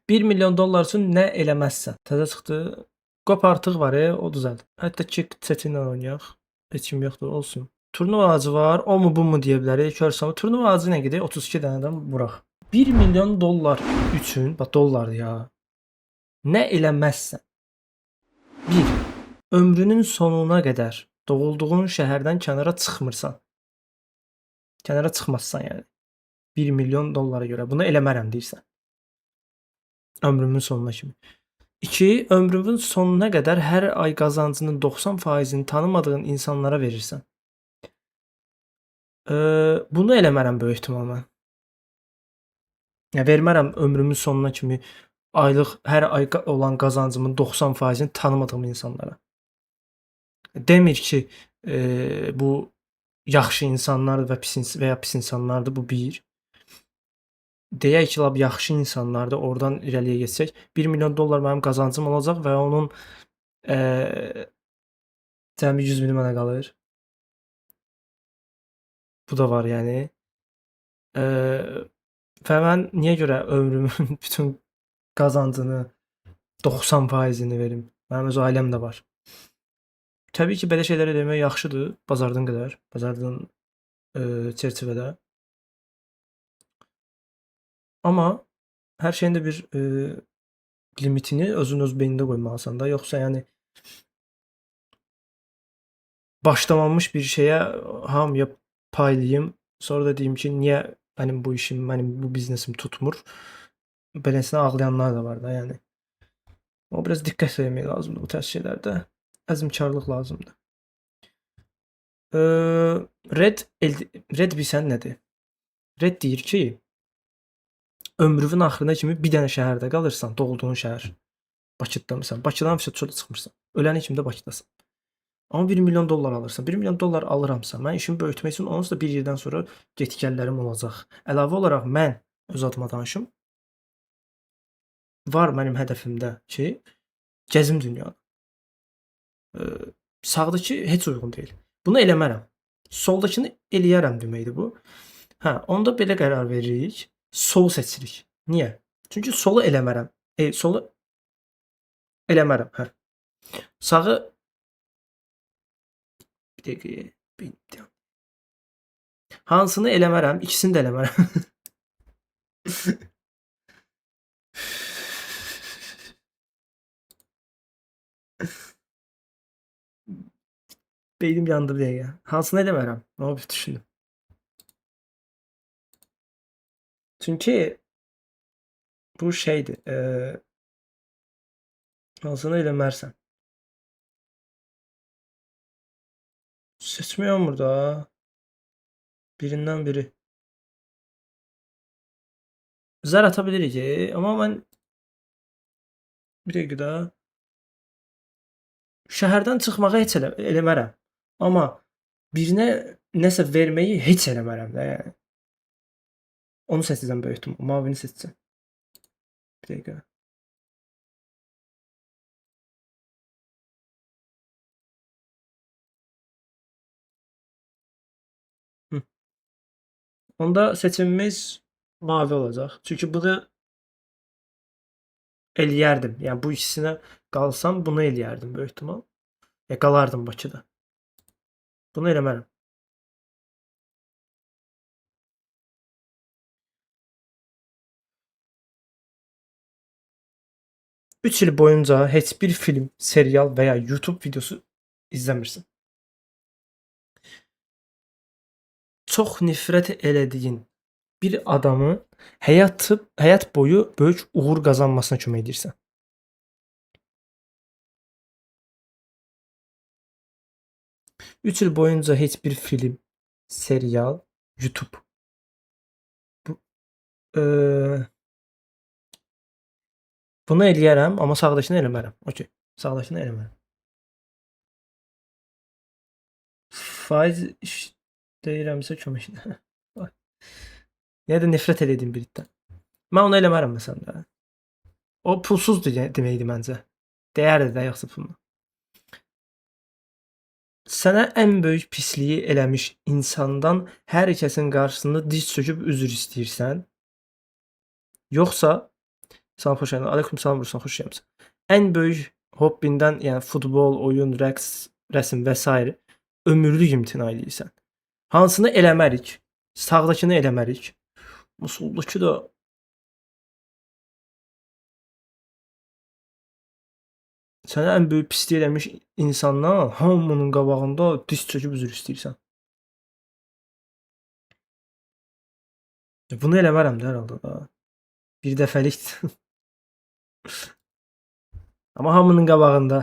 1 milyon dollar üçün nə eləməzsən? Təzə çıxdı. Qop artıq var, o düzəld. Hətta ki seçinlə oynayaq. Heç kim yoxdur, olsun. Turnuva ağacı var. O mu bu mu deyə bilərik. Körsən. Turnuva ağacı nə qədər? 32 dənədən vuraq. 1 milyon dollar üçün, bax dollardır ya. Nə eləməzsən? 1. Ömrünün sonuna qədər doğulduğun şəhərdən kənara çıxmırsan. Kənara çıxmazsan yəni. 1 milyon dollara görə. Bunu eləmərəm deyirsən. Ömrümün sonuna kimi. 2. Ömrünün sonuna qədər hər ay qazancının 90%-ni tanımadığın insanlara verirsən. Bunu eləmərəm böyük ehtimalla. Ya vermərəm ömrümün sonuna kimi aylıq hər ay olan qazancımın 90%-ni tanımadığım insanlara. Demir ki, bu yaxşı insanlardır və pis insanlardır, bu bir. Deyək ki, lap yaxşı insanlardır, oradan irəliyə geçsək, 1 milyon dollar mənim qazancım olacaq və onun cəmi 100 mini mənə qalır. Bu da var yəni. Və mən niyə görə ömrümün bütün qazancını 90%-ni verim? Mənim öz ailəm də var. Təbii ki, belə şeylər eləmək yaxşıdır, bacardığın qədər, bacardığın çərçivədə. Amma hər şeyin də bir limitini özün öz beynində qoymalısan da, yoxsa yəni başlamamış bir şeyə hamıya paylayım, sonra da deyim ki, niyə mənim bu işim, mənim bu biznesim tutmur. Beləsinə ağlayanlar da var da, yəni. O biraz diqqət etmək lazımdır bu tərz şeylərdə. Əzmkarlıq lazımdır. Red bilsən nədir? Red deyir ki, ömrünün axırına kimi bir dənə şəhərdə qalırsan, doğulduğun şəhər. Bakıda məsələn, Bakıdan çölə çıxmırsan. Öləni kimi də Bakıdasan. Amma 1 milyon dollar alırsan. 1 milyon dollar alıramsa, mən işimi böyütmək üçün onsuz da bir yerdən sonra get-gəllərim olacaq. Əlavə olaraq mən öz adıma danışım. Var mənim hədəfimdə ki, gəzim dünyanı. Sağdakı heç uyğun deyil. Bunu eləmərəm. Soldakını eləyərəm deməkdir bu. Hə, onda belə qərar veririk. Solu seçirik. Niyə? Çünki solu eləmərəm. Solu eləmərəm, hə. Sağı bir dəqiqə. Hansını eləmərəm? İkisini də eləmərəm. Beynim yandı bir dəqiqə. Hansını eləmərəm? Onu bir düşündüm. Çünki bu şeydir. Hansını eləmərsən? Seçmək olmur da. Birindən biri. Zər ata bilirik, amma mən bir dəqiqə də şəhərdən çıxmağı heç eləmərəm. Amma birinə nəsə verməyi heç eləmərəm də, yəni. Onu seçəcəm böyük ehtimal. Mavini seçəcəm. Bir dəqiqə. Onda seçimimiz mavi olacaq. Çünki bunu eləyərdim. Yəni bu ikisinə qalsam bunu eləyərdim böyük ehtimal. Qalardım Bakıda. Bunu eləmərəm. Üç il boyunca heç bir film, serial və ya YouTube videosu izləmirsən. Çox nifrət elədiyin bir adamı həyat boyu böyük uğur qazanmasına kömək edirsən. Üç il boyunca heç bir film, serial, YouTube. Bunu eləyərəm, amma sağdakını eləmərəm. Okey. Sağdakını eləmərəm. Faiz iş deyirəmsə kömək. Niyə də nifrət elədim birindən. Mən onu eləmərəm məsələn də. O pulsuzdur deməkdir məncə. Dəyərdir də yoxsa puluna. Sənə ən böyük pisliyi eləmiş insandan hər kəsin qarşısında diz çöküb üzr istəyirsən? Yoxsa Salam, xoş gəldin. Aleyküm salam Ruslan, xoş gəlmisən. Ən böyük hobbindən, yəni futbol, oyun, rəqs, rəsm və sair ömürlük imtina edirsən. Hansını eləmərik? Sağdakını eləmərik. Bu soldakı da sənə ən böyük pislik eləmiş insandan hamının qabağında diz çöküb üzr istəyirsən. Bunu eləmərəm də hər halda da. Bir dəfəlik. Amma hamının qabağında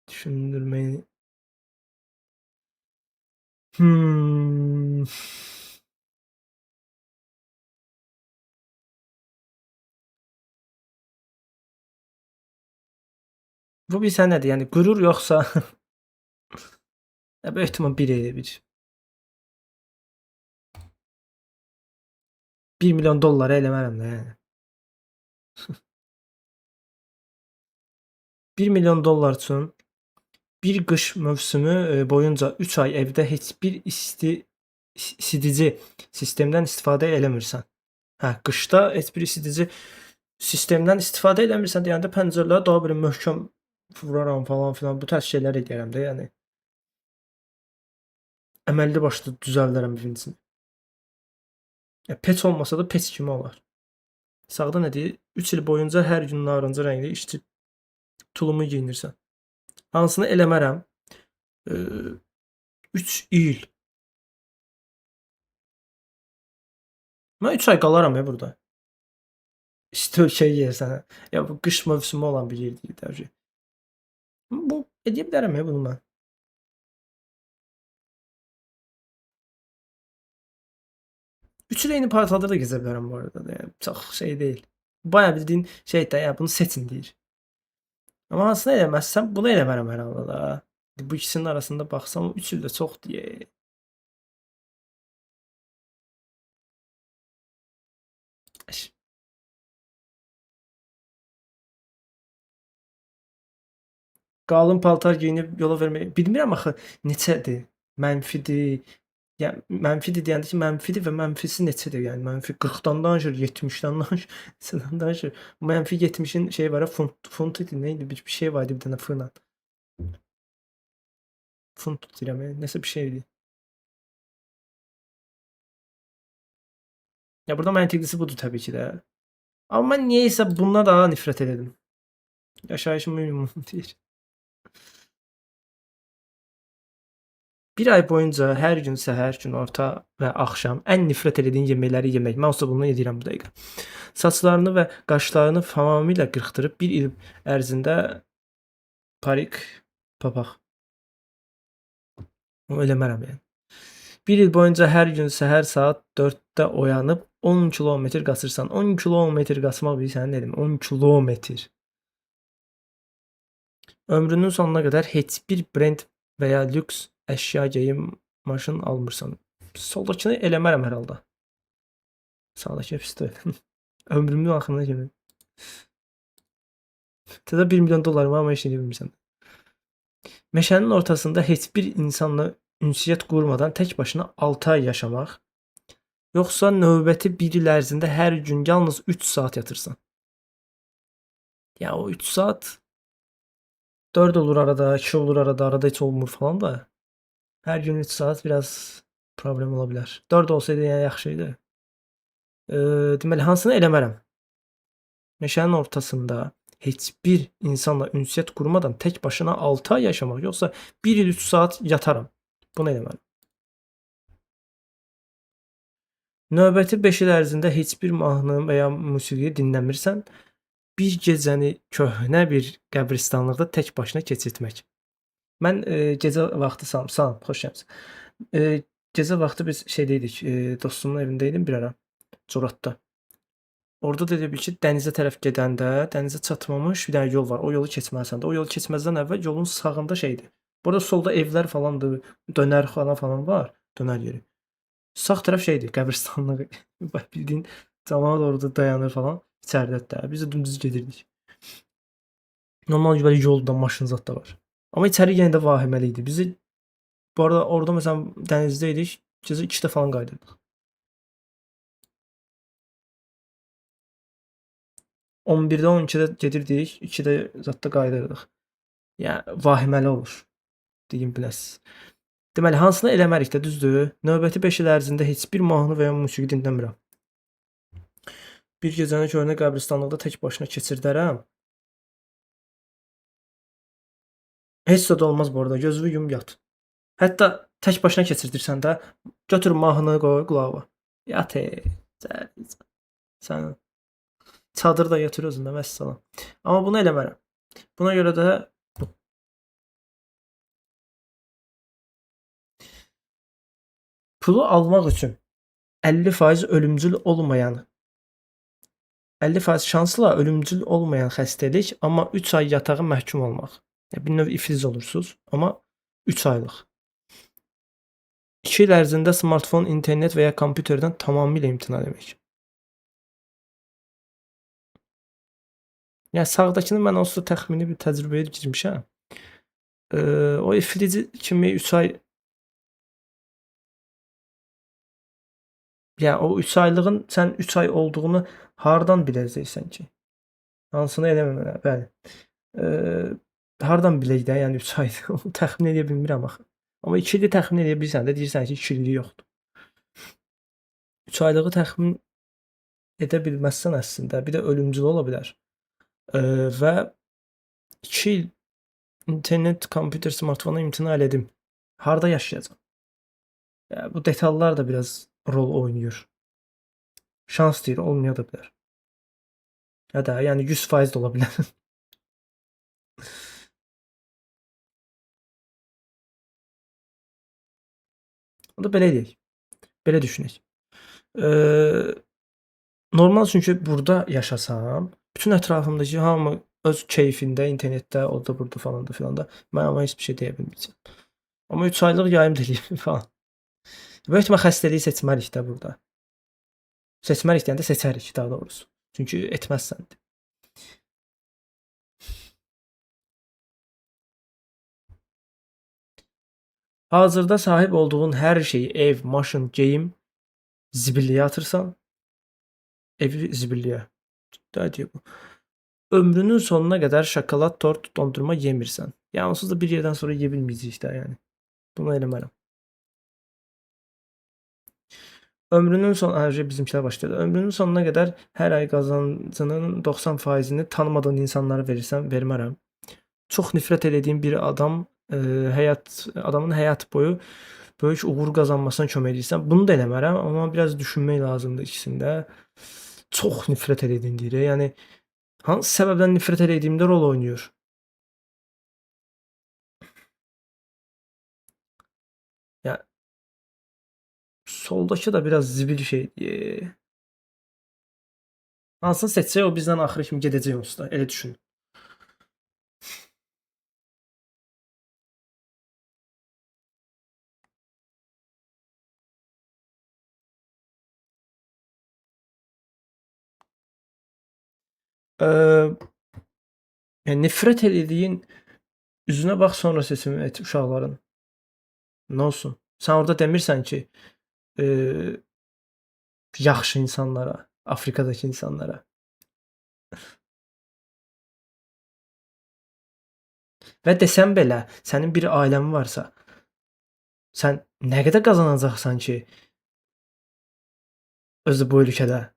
düşündürməyi. Hmm. Bu bilsən nədir? Yəni qürur yoxsa ya böyük ehtimal 1 milyon dollara eləmərəm də yəni. 1 milyon dollar üçün bir qış mövsümü boyunca 3 ay evdə heç bir isidici sistemdən istifadə eləmirsən. Hə, qışda heç bir isidici sistemdən istifadə eləmirsən deyəndə pəncərələri daha belə möhkəm vuraram falan filan bu tərz şeylər edərəm də, yəni. Əməlli başlı düzəldərəm evinizin. Ya peç olmasa da peç kimi olar. Sağda nə deyir? 3 il boyunca hər gün narıncı rəngli işçi tulumu geyinirsən. Hansını eləmərəm? 3 il. Mən 3 ay qalaram ya burada. İsti ölkəyə yersən. Ya bu qış mövsümü olan bir yer deyil təbii. Bu edə bilərəm ya bunu mən. 3 il eyni partada da gəzə bilərəm bu arada da. Yəni çox şey deyil. Bayağı bildiyin şey də ya bunu seçin deyir. Amma hansını eləməzsəm bunu eləmərəm hər halda da. Bu ikisinin arasında baxsam 3 il də çox deyə. Qalın paltar geyinib yola vermək. Bilmirəm axı neçədir? Mənfidir. Yəni mənfidir deyəndə ki, mənfidir və mənfisi neçədir? Yəni mənfi 40-dan danışır, 70-dən danışır, neçədən danışır. Mənfi 70-in şeyi var ya, funt idi, nə idi? Bir şey var idi bir dənə fırla. Funt deyirəm, nəsə bir şey idi. Ya burada məntiqlisi budur təbii ki də. Amma mən niyeysə bununla daha nifrət edirdim. Yaşayışım minimum deyir. Bir ay boyunca hər gün səhər, günorta və axşam ən nifrət etdiyin yeməkləri yemək. Mən olsa bunu edirəm bu dəqiqə. Saçlarını və qaşlarını tamamilə qırxdırıb bir il ərzində parik, papaq. Onu eləmərəm yəni. Bir il boyunca hər gün səhər saat 4-də oyanıb 10 kilometr qaçırsan. 10 kilometr qaçmaq bilirsən nə dedim? 10 kilometr. Ömrünün sonuna qədər heç bir brend və ya lüks əşya geyim maşın almırsan. Soldakını eləmərəm hər halda. Sağdakı pisdir. Ömrümün axırına kimi. Təzə 1 milyon dollarım var, amma heç nə bilmirsən. Meşənin ortasında heç bir insanla ünsiyyət qurmadan tək başına 6 ay yaşamaq, yoxsa növbəti 1 il ərzində hər gün yalnız 3 saat yatırsan. Ya o 3 saat 4 olur arada, 2 olur arada heç olmur falan da. Hər gün 3 saat biraz problem ola bilər. 4 olsaydı yəni yaxşı idi. Deməli hansını eləmərəm? Meşənin ortasında heç bir insanla ünsiyyət qurmadan tək başına 6 ay yaşamaq, yoxsa 1 il 3 saat yataram. Bunu eləmərəm. Növbəti 5 il ərzində heç bir mahnı və ya musiqi dinləmirsən, bir gecəni köhnə bir qəbristanlıqda tək başına keçirtmək. Mən gecə vaxtı salam, xoş gəlmisən. Gecə vaxtı biz şeydə idik, dostumun evində idim bir ara, Coratda. Orada da dedi ki, dənizə tərəf gedəndə, dənizə çatmamış bir dənə yol var. O yolu keçməlisən də. O yolu keçməzdən əvvəl yolun sağında şeydir. Burada solda evlər falandır, dönər falan var, dönər yeri. Sağ tərəf şeydir, qəbristanlıq. Bildiyin camaat orada dayanır falan, içəridə də. Biz də dümdüz gedirdik. Normal belə yolda maşın zad da var. Amma içəri yenə də vahiməli idi. Bizi bu arada orada məsələn dənizdə idik, gecə 2-də falan qayıdırdıq. 11-də 12-də gedirdik, 2-də zətdə qayıdırdıq. Yəni vahiməli olur, deyim biləsiz. Deməli, hansını eləmərik də, düzdür? Növbəti 5 il ərzində heç bir mahnı və ya musiqi dinləmirəm. Bir gecəni köhnə qəbristanlıqda tək başına keçirdərəm. Heç də olmaz bu arada. Gözünü yum yat. Hətta tək başına keçirdirsən də, götür mahnını qoy qulağa. Yat. Sən çadırda yatır özündə vəssalam. Amma bunu eləmərəm. Buna görə də pulu almaq üçün 50% ölümcül olmayan 50% şansla ölümcül olmayan xəstəlik, amma 3 ay yatağa məhkum olmaq. Bir növ iflic olursunuz, amma 3 aylıq. 2 il ərzində smartfon, internet və ya kompüterdən tamamilə imtina etmək. Yəni sağdakını mən onsuz da təxmini bir təcrübəyə girmişəm. O iflici kimi 3 ay yəni o 3 aylığın sən 3 ay olduğunu hardan biləcəksən ki? Hansını eləməməli, bəli. Hardan bilək də, yəni 3 aydır. Onu təxmin edə bilmirəm axı. Amma 2 ili təxmin edə bilirsən də, deyirsən ki, 2 illik yoxdur. 3 aylığı təxmin edə bilməzsən əslində. Bir də ölümcül ola bilər. Və 2 il internet, kompüter, smartfona imtina elədim. Harda yaşayacağam? Yəni bu detallar da biraz rol oynayır. Şans deyir, olmaya da bilər. Ya da yəni 100% də ola bilər. O da belə eləyək. Belə düşünək. Normal çünki burada yaşasam, bütün ətrafımdakı hamı öz keyfində, internetdə, orada, burada falan da filan da mən amma heç bir şey deyə bilməyəcəm. Amma 3 aylıq yayım eləyim falan. Böyük ehtimal xəstəliyi seçmərik də burada. Seçmərik deyəndə seçərik daha doğrusu. Çünki etməzsən. Hazırda sahib olduğun hər şeyi, ev, maşın, geyim zibilliyə atırsan. Evi zibilliyə. Daha deyir bu. Ömrünün sonuna qədər şokolad, tort, dondurma yemirsən. Yəni onsuz da bir yerdən sonra yeyə bilməyəcəyik də yəni. Bunu eləmərəm. Ömrünün son bizimkilər başladı. Ömrünün sonuna qədər hər ay qazancının 90%-ni tanımadığın insanlara verirsən, vermərəm. Çox nifrət elədiyim bir adam adamın həyat boyu böyük uğur qazanmasına kömək edirsən. Bunu da eləmərəm, amma biraz düşünmək lazımdır ikisində. Çox nifrət elədiyim deyir. Yəni hansı səbəbdən nifrət elədiyimdə rol oynayır. Yəni soldakı da biraz zibil şeydir. Hansını seçsək o bizdən axırı kimi gedəcək onsuz da. Elə düşün. Yəni nifrət elədiyin üzünə bax, sonra seçim et uşaqların. Nə olsun? Sən orada demirsən ki, yaxşı insanlara, Afrikadakı insanlara. Və desəm belə, sənin bir ailən varsa, sən nə qədər qazanacaqsan ki, özü bu ölkədə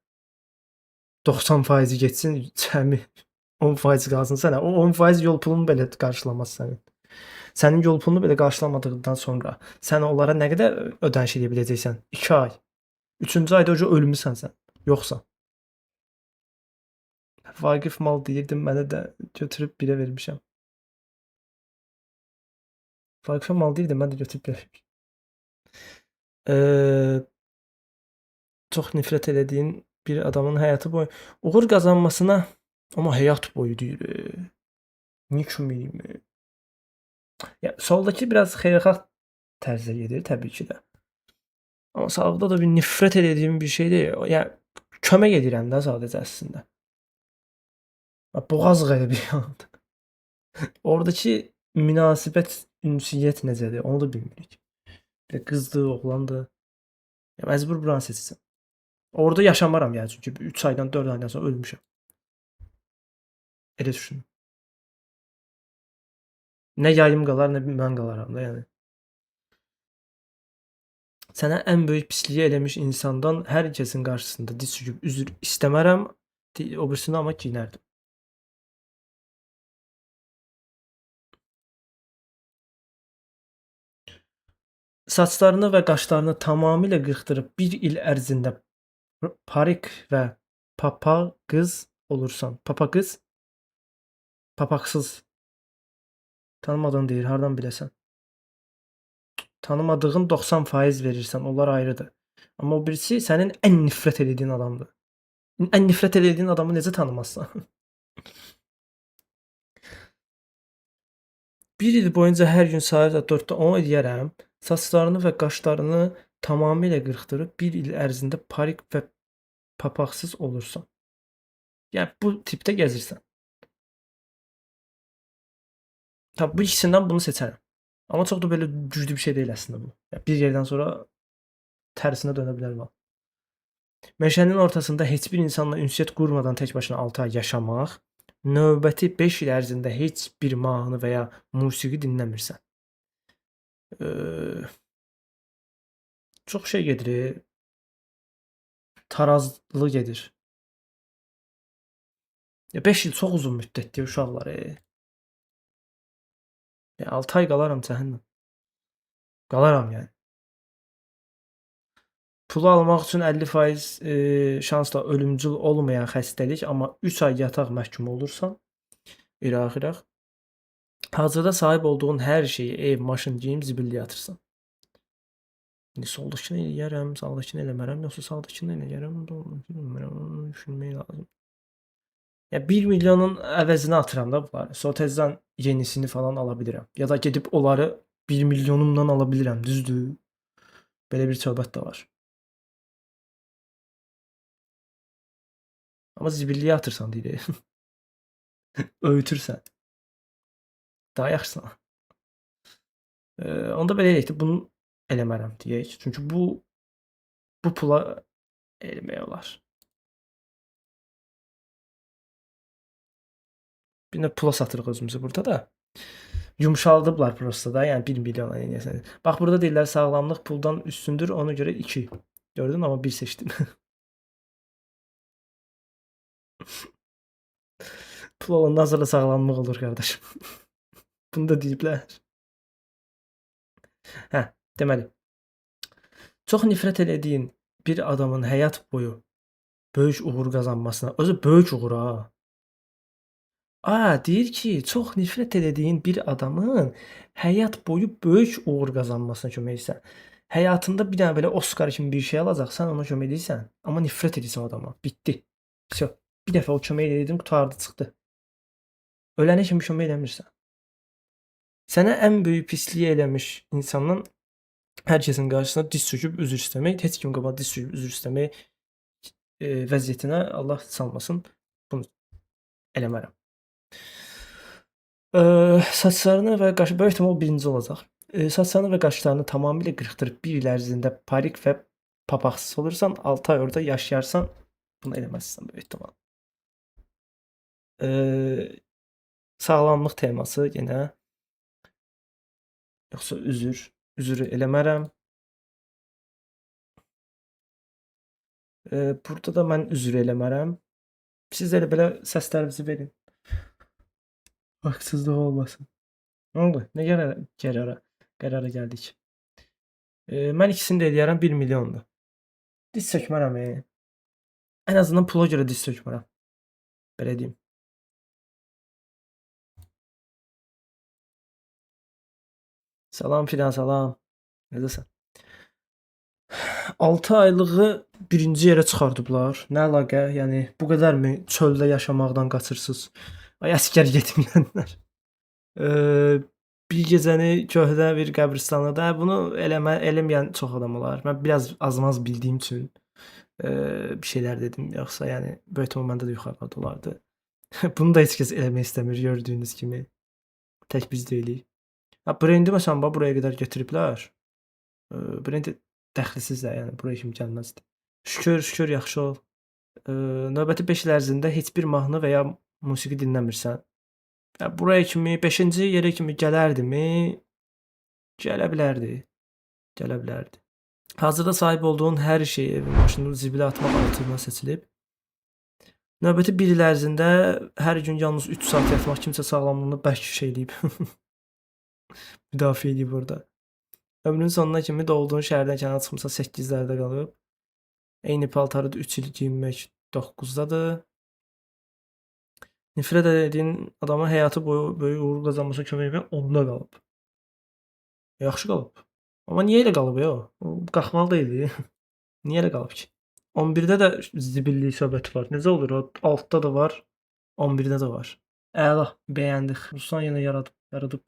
90% getsin, cəmi 10% qalsın sənə. O 10% yol pulunu belə qarşılamaz sənin. Sənin yol pulunu belə qarşılamadıqdan sonra sən onlara nə qədər ödəniş edə biləcəksən? 2 ay. 3-cü ayda ölmüsən sən. Yoxsa. Vaqif mal deyirdim, mənə də götürüb birə vermişəm. Vaqifə mal deyirdim, mən də götürüb birə vermişəm. Çox nifrət elədiyin bir adamın həyatı boyu uğur qazanmasına, amma həyat boyu deyir. Niyə kimi? Ya soldakı biraz xeyirxah tərzdə gedir təbii ki də. Amma sağda da bir nifrət elədiyim bir şey deyil. Yəni kömək edirəm də sadəcə əslində. Boğaz qəribə bir anda. Oradakı münasibət, ünsiyyət necədir, onu da bilmirik. Bir qızdır, oğlandır. Ya məcbur buranı seçsən. Orada yaşamaram yəni çünki 3 aydan 4 aydan sonra ölmüşəm. Elə düşün. Nə yayım qalar, nə mən qalaram da, yəni. Sənə ən böyük pisliyi eləmiş insandan hər kəsin qarşısında diz çöküb üzr istəmərəm, o birisini amma kinərdim. Saçlarını və qaşlarını tamamilə qırxdırıb 1 il ərzində parik və papaqız olursan. Papaqız, papaqsız. Tanımadığın deyir, hardan biləsən? Tanımadığın 90% verirsən, onlar ayrıdır. Amma o birisi sənin ən nifrət etdiyin adamdır. Ən nifrət etdiyin adamı necə tanımazsan? 1 il boyunca hər gün saat 4-də onu eləyərəm. Saçlarını və qaşlarını tamamilə qırxdırıb 1 il ərzində parik və papaqsız olursan. Yəni bu tipdə gəzirsən. Tabii bu ikisindən bunu seçərəm. Amma çox da belə güclü bir şey deyil əslində bu. Yəni bir yerdən sonra tərsinə dönə bilər bu. Meşənin ortasında heç bir insanla ünsiyyət qurmadan tək başına 6 ay yaşamaq, növbəti 5 il ərzində heç bir mahnı və ya musiqi dinləmirsən. Çox şey gedir. Tarazlı gedir. 5 il çox uzun müddətdir uşaqlar. 6 ay qalaram cəhənnəm. Qalaram yəni. Pulu almaq üçün 50% şansla ölümcül olmayan xəstəlik, amma 3 ay yataq məhkumu olursan, iraq. Hazırda sahib olduğun hər şeyi, ev, maşın, geyim zibilliyə atırsan. İndi soldakını eləyərəm, sağdakını eləmərəm, yoxsa sağdakını eləyərəm, bilmirəm, düşünmək lazım. Ya 1 milyonun əvəzinə atıram da bunları. Sonra tezdən yenisini falan ala bilirəm. Ya da gedib onları 1 milyonumdan ala bilirəm, düzdür? Belə bir söhbət də var. Amma zibilliyə atırsan deyir. Öğütürsən. Daha yaxşısı. Onda belə eləyək də bunu eləmərəm deyək. Çünki bu pula eləmək olar. Bir də pula satırıq özümüzü burada da. Yumşaldıblar prosta da, yəni 1 milyon eləyəsən. Bax burada deyirlər sağlamlıq puldan üstündür, ona görə 2. Gördün, amma 1 seçdim. Pul olandan sonra sağlamlıq olur qardaşım. Bunu da deyiblər. Hə, deməli. Çox nifrət elədiyin bir adamın həyat boyu böyük uğur qazanmasına, özü böyük uğur ha. Deyir ki, çox nifrət elədiyin bir adamın həyat boyu böyük uğur qazanmasına kömək edirsən. Həyatında bir dənə belə Oskar kimi bir şey alacaqsan, ona kömək edirsən, amma nifrət edirsən o adama. Bitdi. Vsyo. Bir dəfə o kömək elədim, qurtardı, çıxdı. Ölənə kimi kömək eləmirsən. Sənə ən böyük pisliyi eləmiş insandan hər kəsin qarşısına diz çöküb üzr istəmək, heç kim qabağında diz çöküb üzr istəmək vəziyyətinə Allah salmasın. Bunu eləmərəm. Saçlarını və qaşı böyük ehtimal birinci olacaq. Saçlarını və qaşlarını tamamilə qırxdırıb 1 il ərzində parik və papaqsız olursan, 6 ay orada yaşayarsan, bunu eləməzsən böyük ehtimal. Sağlamlıq teması yenə. Yoxsa üzr eləmərəm. Burada da mən üzr eləmərəm. Siz elə belə səslərinizi verin. Haqsızlıq olmasın. Nə oldu? Nə qərara gəldik? Mən ikisini də eləyərəm 1 milyondur. Diz çökmərəm. Ən azından pula görə diz çökmərəm. Belə deyim. Salam Fidan, salam. Necəsən? 6 aylığı birinci yerə çıxardıblar. Nə əlaqə? Yəni bu qədərmi çöldə yaşamaqdan qaçırsınız? Ay əsgər getməyənlər. Bir gecəni köhnə bir qəbirstanlıqda bunu eləməyən çox adam olar. Mən biraz az-maz bildiyim üçün bir şeylər dedim. Yoxsa yəni böyük ehtimal məndə də yuxarıda olardı. Bunu da heç kəs eləmək istəmir gördüyünüz kimi. Tək biz deyilik. Brendi məsələn buraya qədər gətiriblər. Brendi dəxlisiz də, yəni buraya kimi gəlməzdi. Şükür, yaxşı ol. Növbəti 5 il ərzində heç bir mahnı və ya musiqi dinləmirsən. Ya buraya kimi 5-ci yerə kimi gələrdimi? Gələ bilərdi. Gələ bilərdi. Hazırda sahib olduğun hər şey evin maşını zibilə atmaq altından seçilib. Növbəti 1 il ərzində hər gün yalnız 3 saat yatmaq kimsə sağlamlığını bərk şey eləyib. Müdafiə edib orada. Ömrünün sonuna kimi doğulduğun şəhərdən kənara çıxmısan 8-lərdə qalıb. Eyni paltarı 3 il geyinmək 9-dadır. Nifrət etdiyin adama həyatı boyu böyük uğur qazanmasına kömək etmək 10-da qalıb. Yaxşı qalıb. Amma niyə elə qalıb ya o? O qalxmalı deyildi. Niyə elə qalıb ki? 11-də də zibillik söhbəti var. Necə olur o? 6-da da var, 11-də də var. Əla, bəyəndik. Ruslan yenə yaradıb.